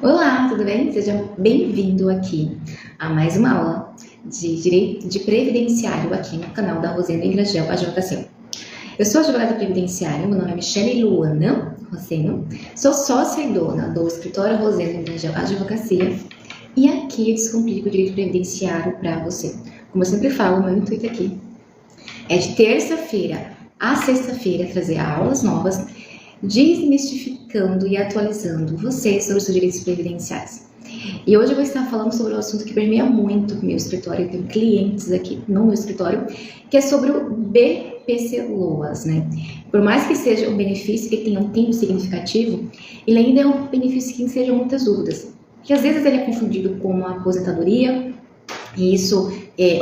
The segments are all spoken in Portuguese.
Olá, tudo bem? Seja bem-vindo aqui a mais uma aula de Direito de Previdenciário aqui no canal da Rosena Ingrangel Advocacia. Eu sou advogada previdenciária, meu nome é Michele Luana Roseno, sou sócia e dona do escritório Rosena Ingrangel Advocacia e aqui eu descomplico o direito previdenciário para você. Como eu sempre falo, meu intuito aqui é de terça-feira a sexta-feira trazer aulas novas, desmistificando e atualizando você sobre os seus direitos previdenciários. E hoje eu vou estar falando sobre um assunto que permeia muito o meu escritório, eu tenho clientes aqui no meu escritório, que é sobre o BPC-LOAS, né? Por mais que seja um benefício que tenha um tempo significativo, ele ainda é um benefício que enseja muitas dúvidas. Porque às vezes ele é confundido com uma aposentadoria, e isso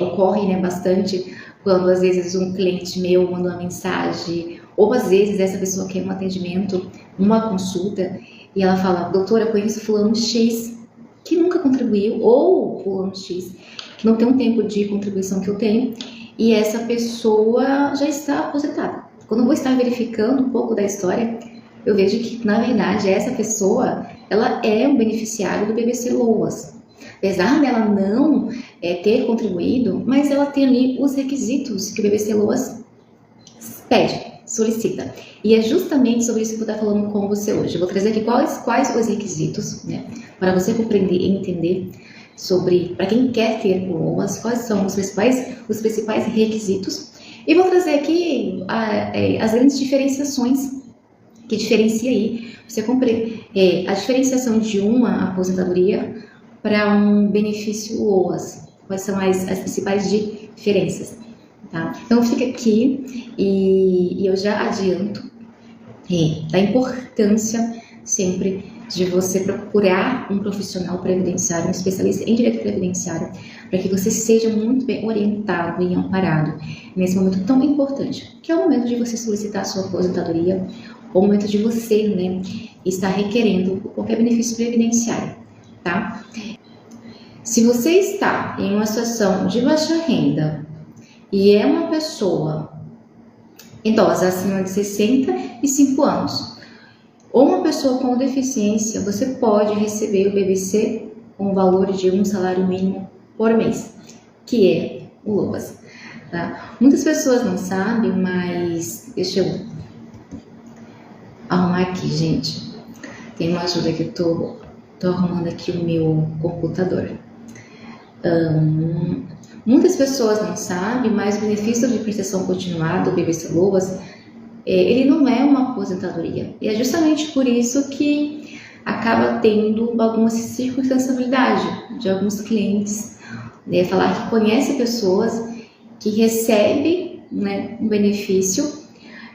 ocorre, né, bastante quando às vezes um cliente meu manda uma mensagem, ou às vezes essa pessoa quer um atendimento, uma consulta, e ela fala: doutora, eu conheço fulano X que nunca contribuiu, ou fulano X que não tem um tempo de contribuição que eu tenho, e essa pessoa já está aposentada. Quando eu vou estar verificando um pouco da história, eu vejo que, na verdade, essa pessoa, ela é um beneficiário do BPC-LOAS. Apesar dela não ter contribuído, mas ela tem ali os requisitos que o BPC-LOAS pede, solicita. E é justamente sobre isso que eu vou estar falando com você hoje. Eu vou trazer aqui quais os requisitos, né, para você compreender e entender sobre, para quem quer ter o LOAS, quais são os principais requisitos. E vou trazer aqui as grandes diferenciações que diferencia aí, você compreende a diferenciação de uma aposentadoria para um benefício LOAS. Quais são as principais diferenças? Tá? Então fica aqui e eu já adianto da importância sempre de você procurar um profissional previdenciário, um especialista em direito previdenciário, para que você seja muito bem orientado e amparado nesse momento tão importante, que é o momento de você solicitar a sua aposentadoria, ou o momento de você, né, estar requerendo qualquer benefício previdenciário, tá? Se você está em uma situação de baixa renda e é uma pessoa idosa acima de 65 anos, ou uma pessoa com deficiência, você pode receber o BBC com o valor de um salário mínimo por mês, que é o LOAS. Tá? Muitas pessoas não sabem, mas deixa eu arrumar aqui, gente. Tem uma ajuda que eu tô arrumando aqui o meu computador. Muitas pessoas não sabem, mas o benefício de prestação continuada, o BPC-LOAS, ele não é uma aposentadoria. E é justamente por isso que acaba tendo alguma circunstancialidade de alguns clientes, né, falar que conhece pessoas que recebem, né, um benefício,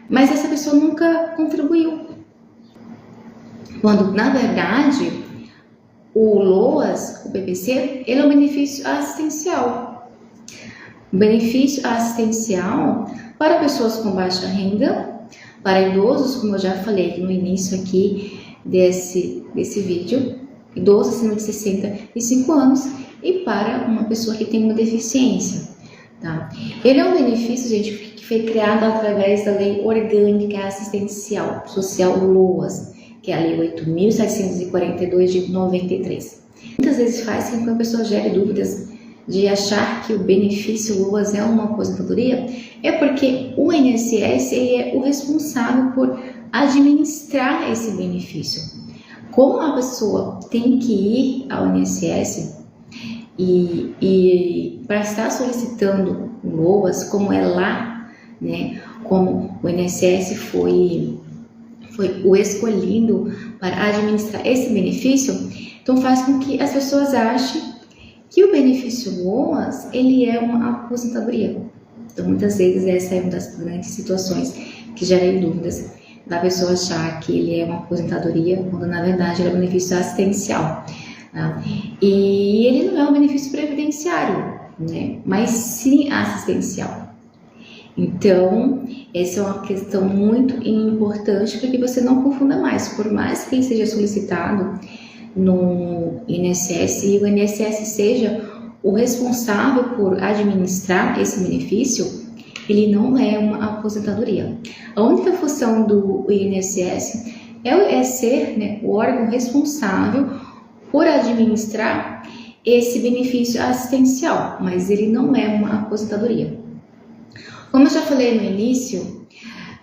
mas essa pessoa nunca contribuiu. Quando, na verdade, o LOAS, o BPC, ele é um benefício assistencial. Um benefício assistencial para pessoas com baixa renda, para idosos, como eu já falei no início aqui desse vídeo, idosos acima de 65 anos, e para uma pessoa que tem uma deficiência. Tá? Ele é um benefício, gente, que foi criado através da Lei Orgânica Assistencial Social LOAS, que é a Lei 8.742 de 93. Muitas vezes faz com que a pessoa gere dúvidas de achar que o benefício LOAS é uma aposentadoria, é porque o INSS ele é o responsável por administrar esse benefício. Como a pessoa tem que ir ao INSS e para estar solicitando o LOAS, como é lá, né, como o INSS foi o escolhido para administrar esse benefício, então faz com que as pessoas achem que o benefício LOAS, ele é uma aposentadoria. Então, muitas vezes, essa é uma das grandes situações que gera dúvidas da pessoa achar que ele é uma aposentadoria, quando, na verdade, ele é um benefício assistencial. Tá? E ele não é um benefício previdenciário, né? Mas sim assistencial. Então, essa é uma questão muito importante para que você não confunda mais. Por mais que ele seja solicitado no INSS e o INSS seja o responsável por administrar esse benefício, ele não é uma aposentadoria. A única função do INSS é ser, né, o órgão responsável por administrar esse benefício assistencial, mas ele não é uma aposentadoria. Como eu já falei no início,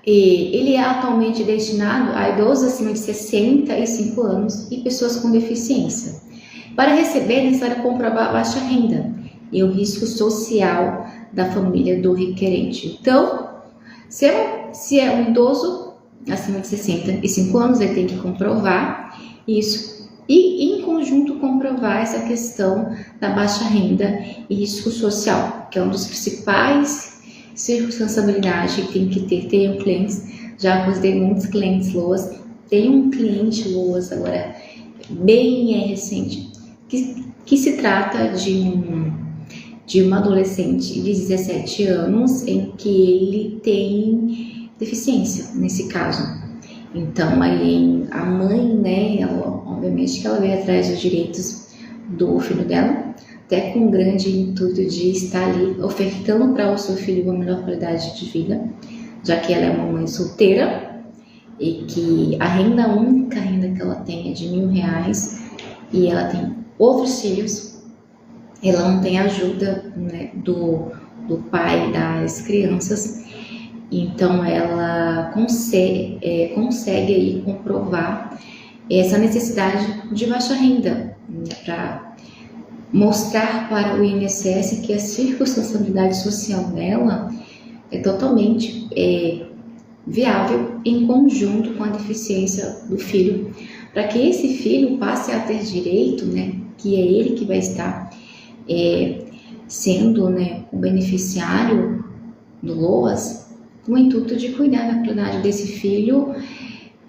ele é atualmente destinado a idosos acima de 65 anos e pessoas com deficiência. Para receber, é necessário comprovar a baixa renda e o risco social da família do requerente. Então, se é um idoso acima de 65 anos, ele tem que comprovar isso e, em conjunto, comprovar essa questão da baixa renda e risco social, que é um dos principais circunstancialidades que tem que ter. Tenho clientes, já considerei muitos clientes LOAS, tem um cliente LOAS agora, bem recente, que se trata de uma adolescente de 17 anos em que ele tem deficiência, nesse caso. Então, aí a mãe, né, obviamente que ela veio atrás dos direitos do filho dela, até com um grande intuito de estar ali ofertando para o seu filho uma melhor qualidade de vida, já que ela é uma mãe solteira e que a única renda que ela tem é de R$1.000 e ela tem outros filhos, ela não tem ajuda, né, do pai das crianças, então ela consegue aí comprovar essa necessidade de baixa renda, né, para mostrar para o INSS que a circunstancialidade social dela é totalmente viável em conjunto com a deficiência do filho, para que esse filho passe a ter direito, né, que é ele que vai estar sendo, né, o beneficiário do LOAS, com o intuito de cuidar da qualidade desse filho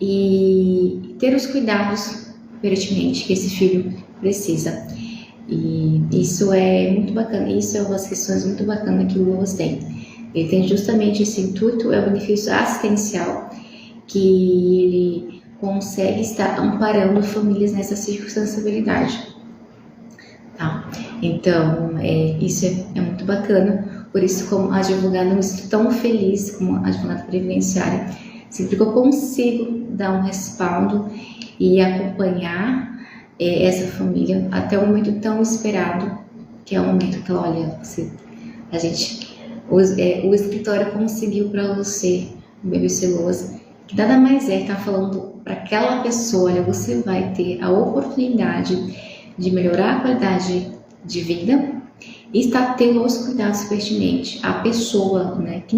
e ter os cuidados pertinentes que esse filho precisa. E isso é muito bacana, isso é uma das questões muito bacanas que o LOAS tem. Ele tem justamente esse intuito, é o benefício assistencial, que ele consegue estar amparando famílias nessa circunstancialidade. Tá? Então, isso é muito bacana. Por isso, como advogada, eu estou tão feliz como advogada previdenciária, sempre que eu consigo dar um respaldo e acompanhar essa família até o momento tão esperado, que é o momento que ela olha, o escritório conseguiu para você, o BBC LOAS, que nada mais estar falando para aquela pessoa, olha, você vai ter a oportunidade de melhorar a qualidade de vida e está tendo os cuidados pertinentes à pessoa, né, que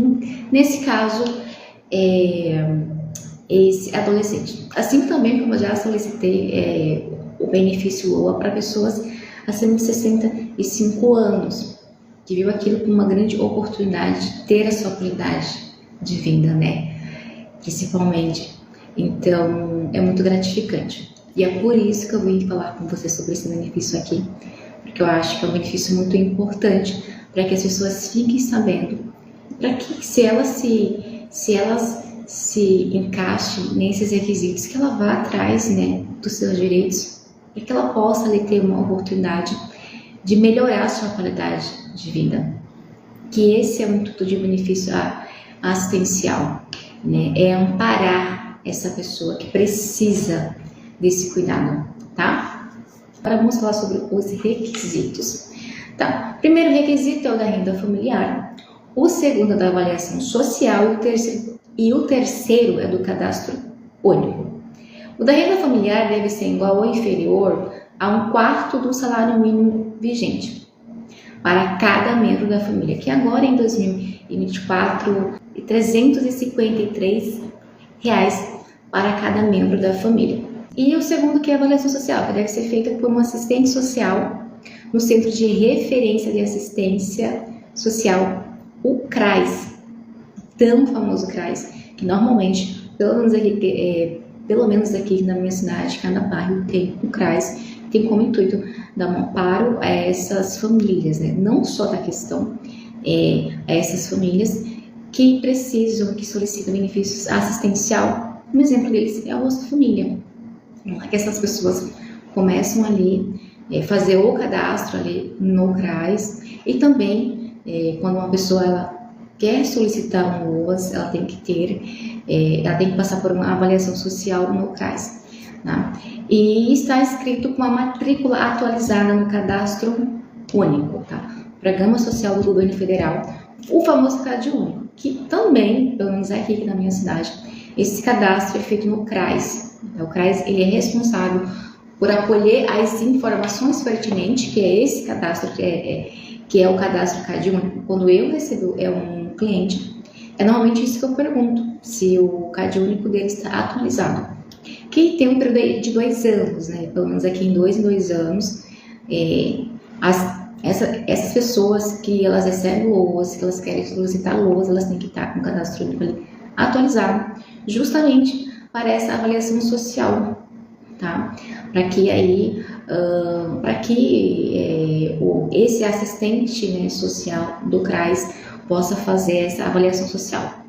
nesse caso esse adolescente. Assim também como eu já solicitei o benefício LOA para pessoas acima de 65 anos, que viu aquilo como uma grande oportunidade de ter a sua qualidade de vida, né, principalmente. Então, é muito gratificante. E é por isso que eu vim falar com você sobre esse benefício aqui, porque eu acho que é um benefício muito importante para que as pessoas fiquem sabendo, para que se elas se encaixem nesses requisitos, que ela vá atrás, né, dos seus direitos, para que ela possa ali ter uma oportunidade de melhorar a sua qualidade de vida. Que esse é o intuito de benefício assistencial, né, é amparar essa pessoa que precisa desse cuidado, tá? Agora vamos falar sobre os requisitos. Tá? O primeiro requisito é o da renda familiar, o segundo é da avaliação social e o terceiro é do cadastro único. O da renda familiar deve ser igual ou inferior a 1/4 do salário mínimo vigente para cada membro da família, que agora em 2024 é R$353 para cada membro da família. E o segundo, que é a avaliação social, que deve ser feita por um assistente social no Centro de Referência de Assistência Social, o CRAS, tão famoso CRAS, que normalmente, pelo menos aqui na minha cidade, cada bairro tem o CRAS, tem como intuito dar um amparo a essas famílias, né? Não só da questão a essas famílias que precisam, que solicitam benefícios assistencial. Um exemplo deles é o Bolsa Família, que essas pessoas começam ali fazer o cadastro ali no CRAS, e também quando uma pessoa ela quer solicitar um LOAS, ela tem que passar por uma avaliação social no CRAS, tá? e está escrito com a matrícula atualizada no cadastro único, tá? Programa Social do Governo Federal, o famoso CAD único, que também, pelo menos aqui na minha cidade, esse cadastro é feito no CRAS. O CRAS ele é responsável por acolher as informações pertinentes, que é esse cadastro, que é o cadastro CAD único. Quando eu recebo um cliente, é normalmente isso que eu pergunto, se o CAD único dele está atualizado. Que tem um período de 2 anos, né? Pelo menos aqui em 2 anos, essas pessoas que elas recebem LOAS, que elas querem solicitar LOAS, elas têm que estar com o cadastro único ali atualizado, justamente para essa avaliação social, tá? Para que aí, esse assistente, né, social do CRAS possa fazer essa avaliação social.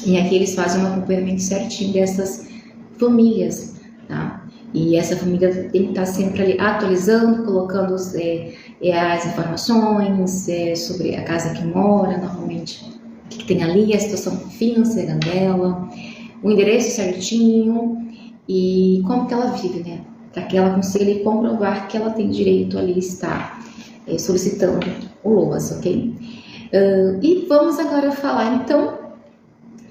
E aqui eles fazem um acompanhamento certinho dessas famílias, tá? E essa família tem que estar sempre ali atualizando, colocando as informações sobre a casa que mora, normalmente, o que tem ali, a situação financeira dela, o endereço certinho e como que ela vive, né? Para que ela consiga ali comprovar que ela tem direito ali estar solicitando o LOAS, ok? E vamos agora falar, então,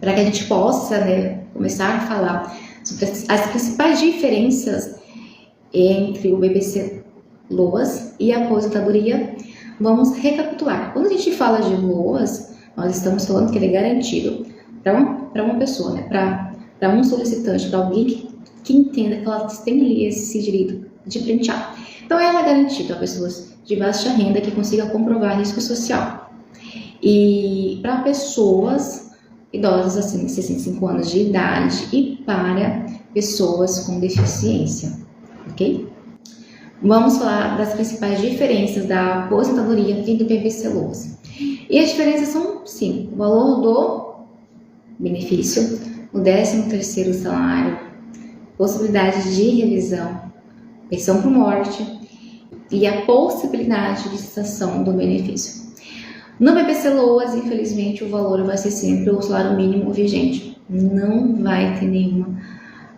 para que a gente possa, né, começar a falar sobre as principais diferenças entre o BBC LOAS e a aposentadoria, vamos recapitular. Quando a gente fala de LOAS, nós estamos falando que ele é garantido para uma pessoa, né, para um solicitante, para alguém que entenda que ela tem ali esse direito de prentear. Então, ela é garantida a pessoas de baixa renda que consigam comprovar risco social. E para pessoas idosas acima de 65 anos de idade e para pessoas com deficiência, ok? Vamos falar das principais diferenças da aposentadoria e do BBC LOAS. E as diferenças são, sim, o valor do benefício, o 13º salário, possibilidade de revisão, pensão por morte e a possibilidade de cessação do benefício. No BBC LOAS, infelizmente, o valor vai ser sempre o salário mínimo vigente. Não vai ter nenhuma,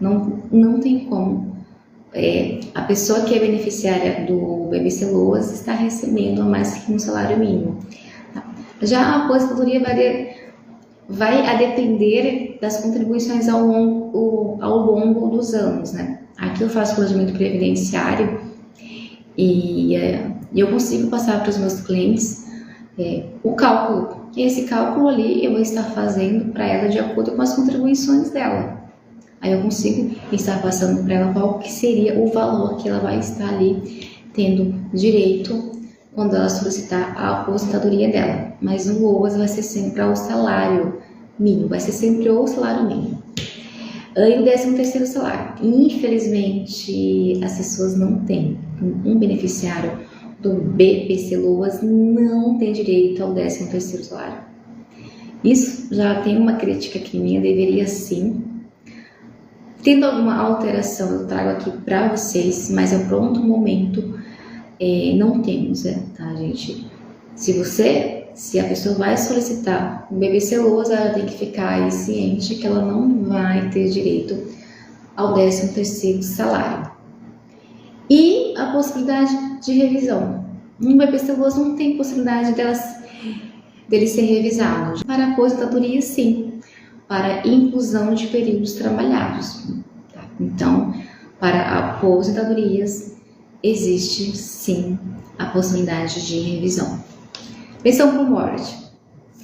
não tem como. A pessoa que é beneficiária do BBC LOAS está recebendo a mais que um salário mínimo. Tá? Já a aposentadoria vai a depender das contribuições ao longo dos anos, né? Aqui eu faço planejamento previdenciário e eu consigo passar para os meus clientes o cálculo. E esse cálculo ali eu vou estar fazendo para ela de acordo com as contribuições dela. Aí eu consigo estar passando para ela qual que seria o valor que ela vai estar ali tendo direito quando ela solicitar a aposentadoria dela. Mas o LOAS vai ser sempre ao salário mínimo, vai ser sempre o salário mínimo. E o 13º salário. Infelizmente, as pessoas não têm. Um beneficiário do BBC LOAS não tem direito ao 13º salário. Isso já tem uma crítica aqui minha, deveria sim. Tendo alguma alteração, eu trago aqui para vocês, mas é pronto momento, não temos, tá, gente? Se a pessoa vai solicitar o BBC LOAS, ela tem que ficar aí ciente que ela não vai ter direito ao 13º salário. E a possibilidade de revisão. No BBC LOAS não tem possibilidade dele ser revisado. Para a aposentadoria, sim. Para inclusão de períodos trabalhados. Tá? Então, para aposentadorias, existe, sim, a possibilidade de revisão. Pensão por morte.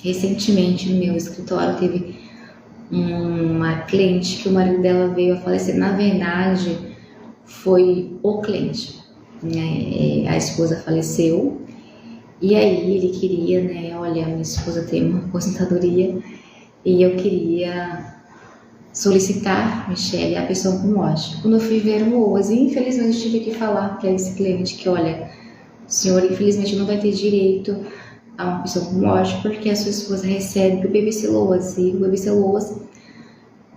Recentemente, no meu escritório, teve uma cliente que o marido dela veio a falecer. Na verdade, foi o cliente. A esposa faleceu e aí ele queria, né, olha, minha esposa tem uma aposentadoria e eu queria solicitar, Michele, a pensão por morte. Quando eu fui ver o LOAS, infelizmente tive que falar para esse cliente que, olha, o senhor infelizmente não vai ter direito a uma pensão por morte porque a sua esposa recebe o BBC LOAS e o BBC LOAS,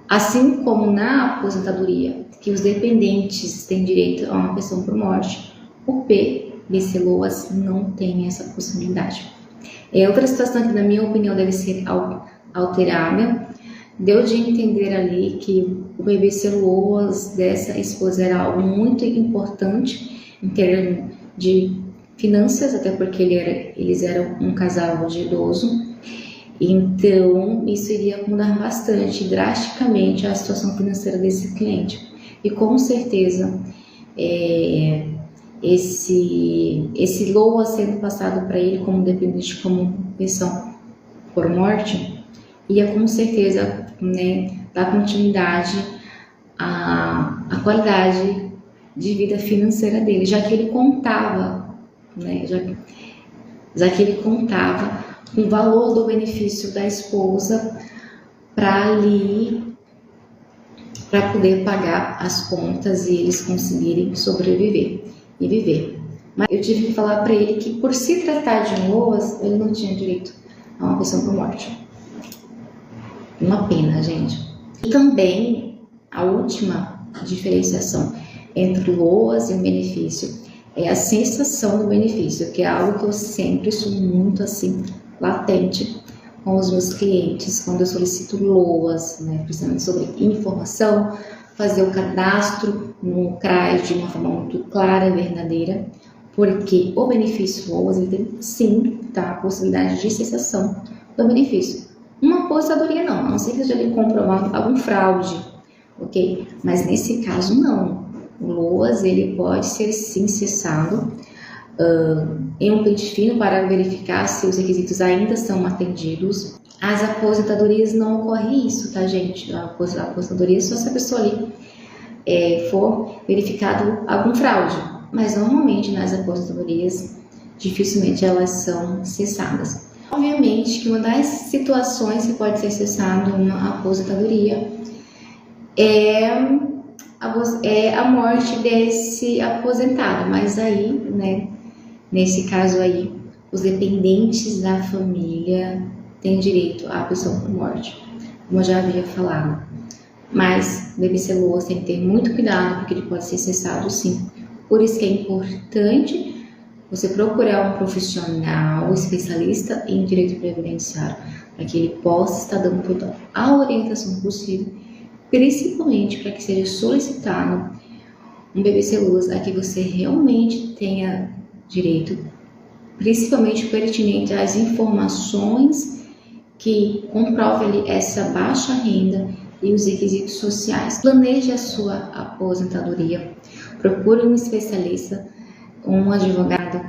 assim como na aposentadoria, que os dependentes têm direito a uma pensão por morte, o BBC LOAS não tem essa possibilidade. Outra situação que, na minha opinião, deve ser alterada, deu de entender ali que o bebê ser Loas dessa esposa era algo muito importante em termos de finanças, até porque eles eram um casal de idoso. Então, isso iria mudar bastante, drasticamente, a situação financeira desse cliente. E com certeza, esse LOA sendo passado para ele como dependente, como pensão por morte, ia com certeza, né, dar continuidade à qualidade de vida financeira dele, já que ele contava, né, já que ele contava com o valor do benefício da esposa para poder pagar as contas e eles conseguirem sobreviver e viver. Mas eu tive que falar para ele que, por se tratar de um LOAS, ele não tinha direito a uma pensão por morte. Uma pena, gente. E também, a última diferenciação entre o LOAS e o benefício é a sensação do benefício, que é algo que eu sempre sou muito assim, latente com os meus clientes, quando eu solicito LOAS, né, principalmente sobre informação, fazer o cadastro no CRAS de uma forma muito clara e verdadeira, porque o benefício LOAS ele tem sim a possibilidade de cessação do benefício. Uma aposentadoria não, a não ser que seja comprovado algum fraude, ok? Mas nesse caso não. O LOAS ele pode ser sim cessado em um pente fino para verificar se os requisitos ainda são atendidos. As aposentadorias não ocorre isso, tá, gente? A aposentadoria é só se a pessoa ali for verificado algum fraude, mas normalmente nas aposentadorias dificilmente elas são cessadas. Obviamente que uma das situações que pode ser cessada uma aposentadoria é a morte desse aposentado, mas aí, né, nesse caso aí, os dependentes da família têm direito à pensão por morte, como eu já havia falado. Mas deve ser LOAS, tem que ter muito cuidado, porque ele pode ser cessado sim. Por isso que é importante você procurar um profissional especialista em direito previdenciário, para que ele possa estar dando toda a orientação possível, principalmente para que seja solicitado um BBC LOAS a que você realmente tenha direito, principalmente pertinente às informações que comprovem essa baixa renda e os requisitos sociais. Planeje a sua aposentadoria, procure um especialista, um advogado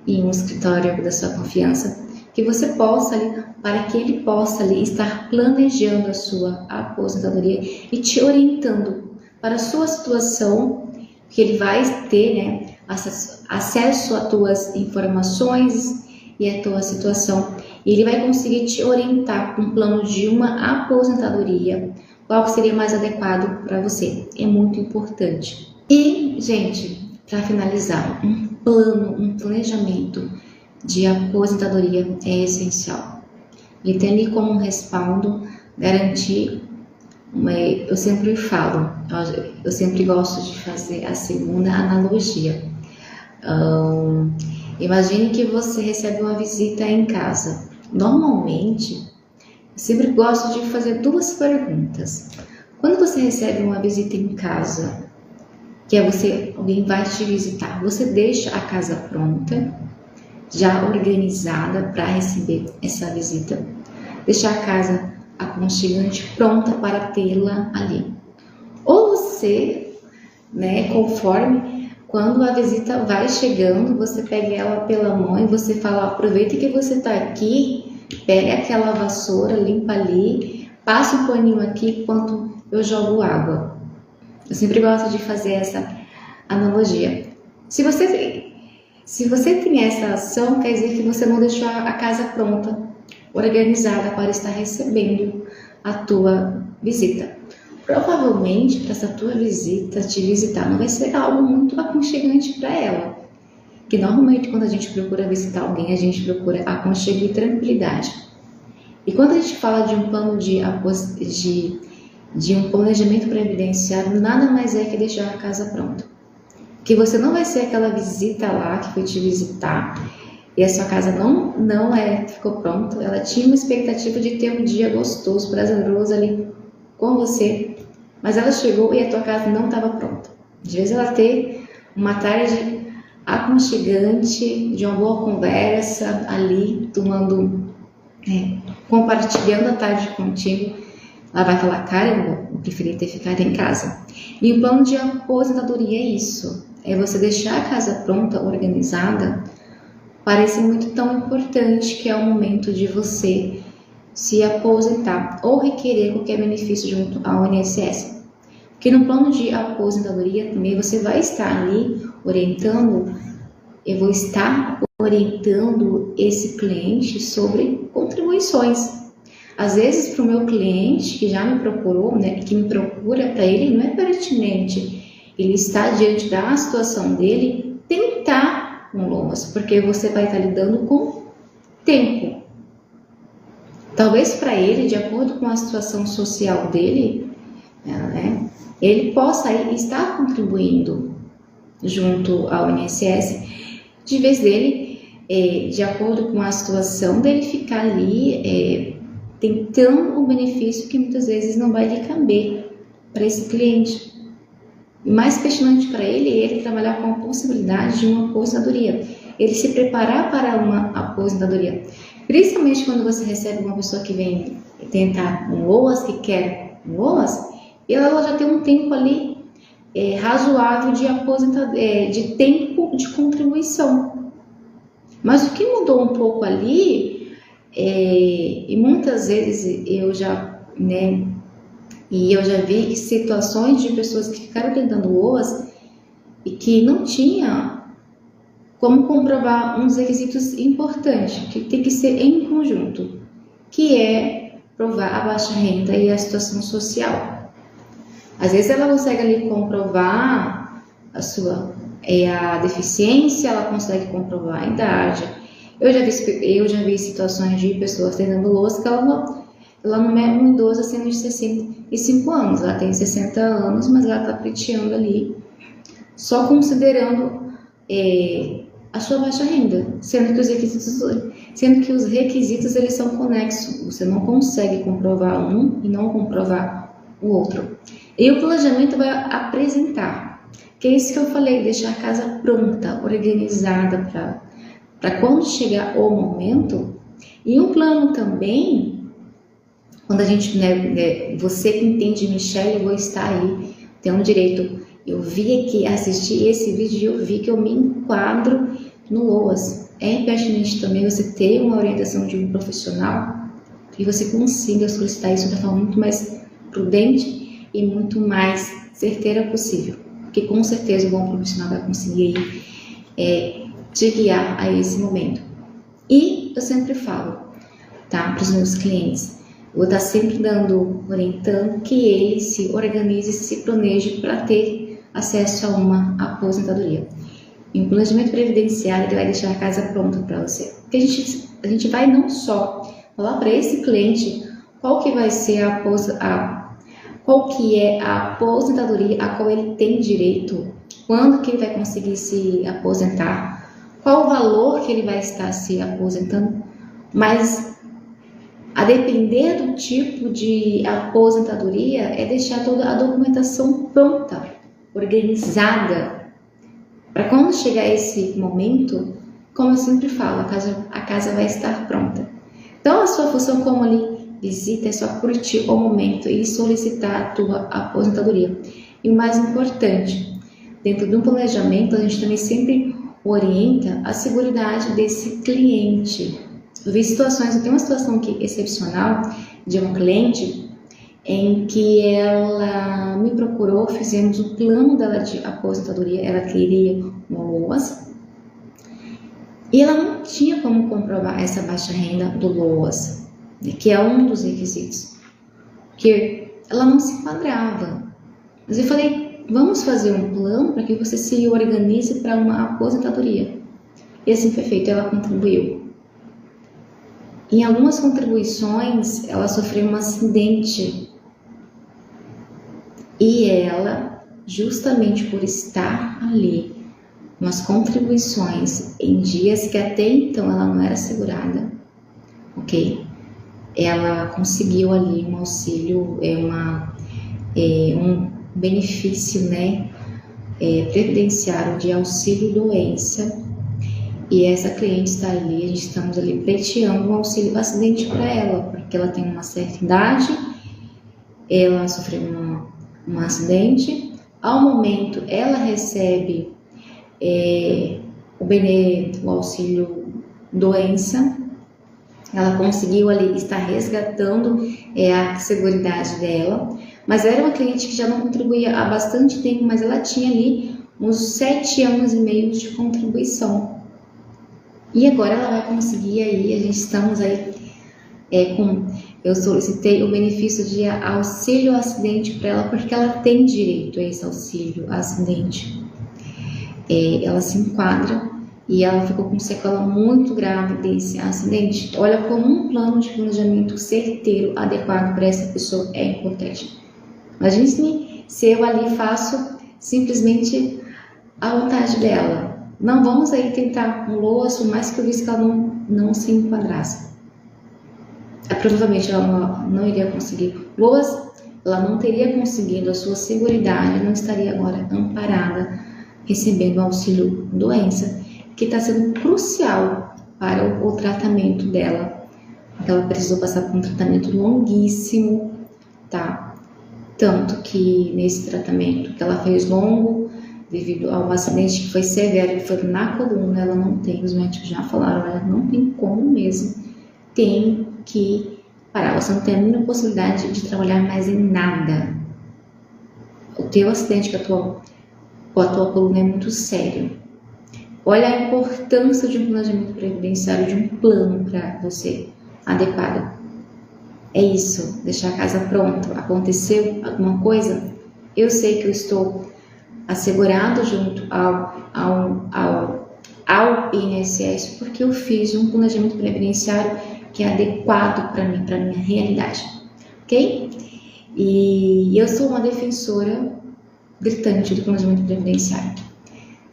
e um escritório da sua confiança, que você possa para que ele possa estar planejando a sua aposentadoria e te orientando para a sua situação, que ele vai ter, né, acesso às tuas informações e à tua situação, e ele vai conseguir te orientar com um plano de uma aposentadoria, qual que seria mais adequado para você. É muito importante. E, gente, para finalizar, um planejamento de aposentadoria é essencial. Ele tem ali como respaldo garantir, eu sempre falo, eu sempre gosto de fazer a segunda analogia. Imagine que você recebe uma visita em casa. Normalmente, eu sempre gosto de fazer duas perguntas. Quando você recebe uma visita em casa, que alguém vai te visitar, você deixa a casa pronta, já organizada para receber essa visita, deixar a casa aconchegante, pronta para tê-la ali. Ou você, né, conforme quando a visita vai chegando, você pega ela pela mão e você fala: aproveita que você está aqui, pega aquela vassoura, limpa ali, passa um paninho aqui enquanto eu jogo água. Eu sempre gosto de fazer essa analogia. Se você tem essa ação, quer dizer que você não deixou a casa pronta, organizada para estar recebendo a tua visita. Provavelmente, para essa tua visita te visitar, não vai ser algo muito aconchegante para ela. Que normalmente, quando a gente procura visitar alguém, a gente procura aconchego e tranquilidade. E quando a gente fala de um plano de um planejamento previdenciário, nada mais é que deixar a casa pronta. Que você não vai ser aquela visita lá que foi te visitar e a sua casa não ficou pronta. Ela tinha uma expectativa de ter um dia gostoso, prazeroso ali com você, mas ela chegou e a tua casa não estava pronta. Às vezes ela ter uma tarde aconchegante, de uma boa conversa ali, compartilhando a tarde contigo, ela vai falar, caramba, eu preferia ter ficado em casa. E o plano de aposentadoria é isso, é você deixar a casa pronta, organizada, parece muito tão importante que é o momento de você se aposentar ou requerer qualquer benefício junto ao INSS. Porque no plano de aposentadoria também você vai estar ali orientando, eu vou estar orientando esse cliente sobre contribuições. Às vezes para o meu cliente que já me procurou, que me procura, para ele não é pertinente ele está diante da situação dele tentar um LOAS, porque você vai estar lidando com tempo. Talvez para ele, de acordo com a situação social dele, ele possa estar contribuindo junto ao INSS, de vez dele, de acordo com a situação dele, ficar ali tentando um benefício que muitas vezes não vai lhe caber para esse cliente. E mais pertinente para ele é ele trabalhar com a possibilidade de uma aposentadoria, ele se preparar para uma aposentadoria. Principalmente quando você recebe uma pessoa que vem tentar um LOAS, que quer um LOAS, e ela já tem um tempo ali razoável de tempo de contribuição. Mas o que mudou um pouco ali, e muitas vezes eu já vi situações de pessoas que ficaram tentando LOAS e que não tinha como comprovar uns requisitos importantes, que tem que ser em conjunto, que é provar a baixa renda e a situação social. Às vezes ela consegue ali comprovar a deficiência, ela consegue comprovar a idade. Eu já vi situações de pessoas tentando LOAS que ela não é uma idosa sendo de 65 anos, ela tem 60 anos, mas ela está pleiteando ali, só considerando a sua baixa renda, sendo que os requisitos eles são conexos, você não consegue comprovar um e não comprovar o outro. E o planejamento vai apresentar, que é isso que eu falei, deixar a casa pronta, organizada para quando chegar o momento. E um plano também, quando a gente, você que entende Michele, eu vou estar aí, tem um direito. Eu vi aqui, assisti esse vídeo e eu vi que eu me enquadro no LOAS. É pertinente também você ter uma orientação de um profissional e você consiga solicitar isso da forma muito mais prudente e muito mais certeira possível. Porque com certeza o bom profissional vai conseguir te guiar a esse momento. E eu sempre falo, para os meus clientes, eu vou estar sempre orientando que ele se organize, se planeje para ter acesso a uma aposentadoria. E o planejamento previdenciário ele vai deixar a casa pronta para você. Porque a gente vai não só falar para esse cliente qual que vai ser qual que é a aposentadoria a qual ele tem direito, quando que ele vai conseguir se aposentar, qual o valor que ele vai estar se aposentando, mas a depender do tipo de aposentadoria é deixar toda a documentação pronta, organizada, para quando chegar esse momento, como eu sempre falo, a casa vai estar pronta. Então a sua função como ali visita é só curtir o momento e solicitar a tua aposentadoria. E o mais importante, dentro do planejamento, a gente também sempre orienta a seguridade desse cliente. Eu tenho uma situação aqui excepcional de uma cliente em que ela me procurou, fizemos o plano dela de aposentadoria, ela queria um LOAS e ela não tinha como comprovar essa baixa renda do LOAS, que é um dos requisitos, que ela não se enquadrava. Mas eu falei, vamos fazer um plano para que você se organize para uma aposentadoria. E assim foi feito, ela contribuiu. Em algumas contribuições, ela sofreu um acidente. E ela, justamente por estar ali, umas contribuições em dias que até então ela não era segurada, ok? Ela conseguiu ali um auxílio, um benefício, né, previdenciário de auxílio-doença, e essa cliente está ali, a gente estamos ali pleiteando um auxílio-acidente para ela, porque ela tem uma certa idade, ela sofreu um acidente, ao momento ela recebe o auxílio-doença, ela conseguiu ali estar resgatando a seguridade dela, mas era uma cliente que já não contribuía há bastante tempo, mas ela tinha ali uns 7 anos e meio de contribuição. E agora ela vai conseguir aí, a gente estamos aí eu solicitei o benefício de auxílio acidente para ela, porque ela tem direito a esse auxílio acidente. Ela se enquadra e ela ficou com sequela muito grave desse acidente. Olha, como um plano de planejamento certeiro, adequado para essa pessoa é importante. Imagine se eu ali faço simplesmente a vontade dela. Não vamos aí tentar um LOAS, por mais que eu visse que ela não se enquadrasse. Provavelmente ela não iria conseguir LOAS, ela não teria conseguido a sua seguridade, não estaria agora amparada, recebendo auxílio doença, que está sendo crucial para o tratamento dela. Ela precisou passar por um tratamento longuíssimo, tá? Tanto que nesse tratamento que ela fez longo, devido ao acidente que foi severo, que foi na coluna, ela não tem, os médicos já falaram, ela não tem como mesmo, tem que parar, você não tem a mínima possibilidade de trabalhar mais em nada. O teu acidente com a tua coluna é muito sério. Olha a importância de um planejamento previdenciário, de um plano para você adequado. É isso, deixar a casa pronta. Aconteceu alguma coisa? Eu sei que eu estou assegurado junto ao INSS, porque eu fiz um planejamento previdenciário que é adequado para mim, para minha realidade, ok? E eu sou uma defensora gritante do planejamento previdenciário.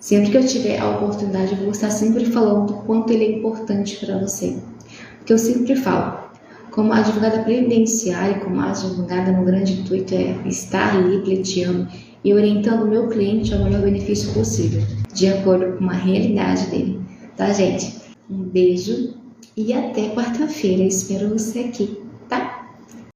Sempre que eu tiver a oportunidade, eu vou estar sempre falando o quanto ele é importante para você. Porque eu sempre falo, como advogada previdenciária, como advogada, meu grande intuito é estar ali pleiteando e orientando o meu cliente ao melhor benefício possível, de acordo com a realidade dele. Tá, gente? Um beijo e até quarta-feira. Espero você aqui, tá?